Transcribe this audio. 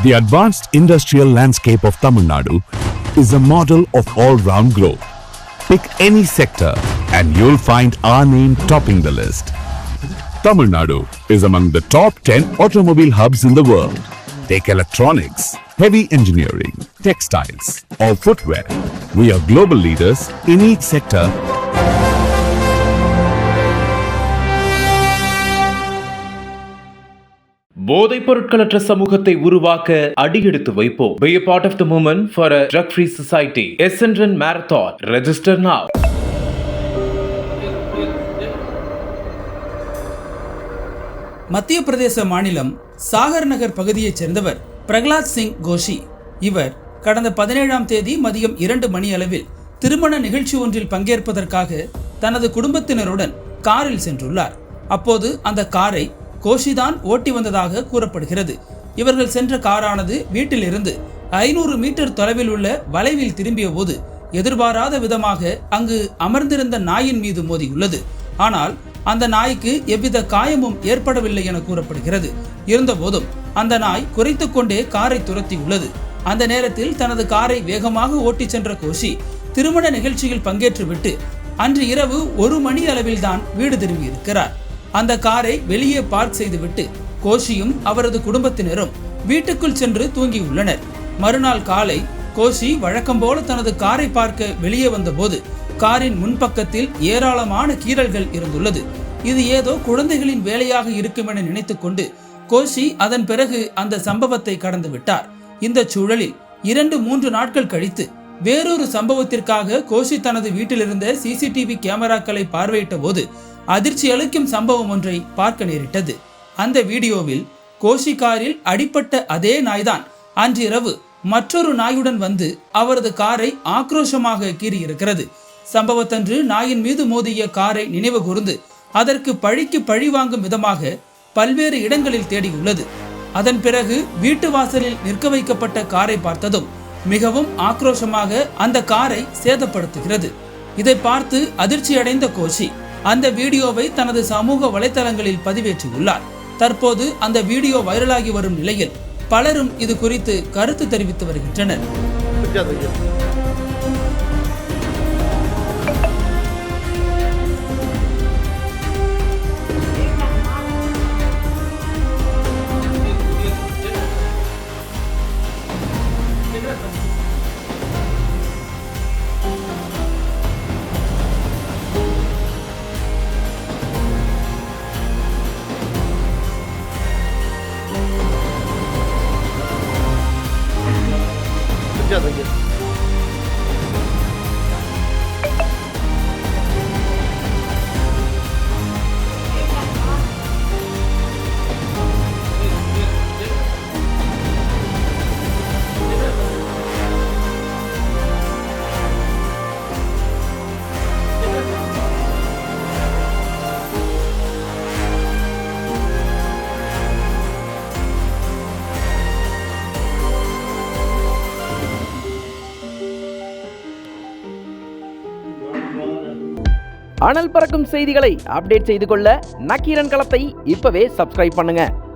The advanced industrial landscape of Tamil Nadu is a model of all-round growth. Pick any sector and you'll find our name topping the list. Tamil Nadu is among the top 10 automobile hubs in the world. Take electronics, heavy engineering, textiles, or footwear. We are global leaders in each sector. போதைப் பொருட்களற்ற சமூகத்தை உருவாக்க அடியெடுத்து வைப்போம். Be a part of the movement for a drug-free society. Essendon Marathon. Register now. மத்திய பிரதேச மாநிலம் சாகர் நகர் பகுதியைச் சேர்ந்தவர் பிரகலாத் சிங் கோஷி. இவர் கடந்த 17ஆம் தேதி மதியம் 2 மணி அளவில் திருமண நிகழ்ச்சி ஒன்றில் பங்கேற்பதற்காக தனது குடும்பத்தினருடன் காரில் சென்றுள்ளார். அப்போது அந்த காரை கோஷிதான் ஓட்டி வந்ததாக கூறப்படுகிறது. இவர்கள் சென்ற காரானது வீட்டிலிருந்து 500 மீட்டர் தொலைவில் உள்ள வளைவில் திரும்பிய போது எதிர்பாராத விதமாக அங்கு அமர்ந்திருந்த நாயின் மீது மோதியுள்ளது. ஆனால் அந்த நாய்க்கு எவ்வித காயமும் ஏற்படவில்லை என கூறப்படுகிறது. இருந்தபோதும் அந்த நாய் குறைத்து கொண்டே காரை துரத்தியுள்ளது. அந்த நேரத்தில் தனது காரை வேகமாக ஓட்டிச் சென்ற கோஷி திருமண நிகழ்ச்சியில் பங்கேற்றுவிட்டு அன்று இரவு 1 மணி அளவில் தான் வீடு திரும்பியிருக்கிறார். அந்த காரை வெளியே பார்க் செய்துவிட்டு கோஷியும் அவரது குடும்பத்தினரும் வீட்டுக்குள் சென்று தூங்கியுள்ளனர். மறுநாள் காலை கோஷி வழக்கம் போல தனது காரை பார்க்க வெளியே வந்தபோது காரின் முன்பக்கத்தில் ஏராளமான கீறல்கள் இருந்துள்ளது. இது ஏதோ குழந்தைகளின் வேலையாக இருக்கும் என நினைத்துக் கொண்டு கோஷி அதன் பிறகு அந்த சம்பவத்தை கடந்து விட்டார். இந்த சூழலில் 2-3 நாட்கள் கழித்து வேறொரு சம்பவத்திற்காக கோஷி தனது வீட்டிலிருந்த சிசிடிவி கேமராக்களை பார்வையிட்ட போது அதிர்ச்சி அளிக்கும் சம்பவம் ஒன்றை பார்க்க நேரிட்டது. அந்த வீடியோவில் கோஷி காரில் அடிப்பட்ட அதே நாய்தான் அன்றிரவு மற்றொரு நாயுடன் வந்து அவரது காரை ஆக்ரோஷமாக கீறியிருக்கிறது. சம்பவத்தன்று நாயின் மீது மோதிய காரை நினைவு கூர்ந்து அதற்கு பழிக்கு பழி வாங்கும் விதமாக பல்வேறு இடங்களில் தேடியுள்ளது. அதன் பிறகு வீட்டு வாசலில் நிற்க வைக்கப்பட்ட காரை பார்த்ததும் மிகவும் ஆக்ரோஷமாக அந்த காரை சேதப்படுத்துகிறது. இதை பார்த்து அதிர்ச்சியடைந்த கோஷி அந்த வீடியோவை தனது சமூக வலைதளங்களில் பதிவேற்றியுள்ளார். தற்போது அந்த வீடியோ வைரலாகி வரும் நிலையில் பலரும் இது குறித்து கருத்து தெரிவித்து வருகின்றனர். அனல் பறக்கும் செய்திகளை அப்டேட் செய்து கொள்ள நக்கீரன் களத்தை இப்பவே சப்ஸ்கிரைப் பண்ணுங்க.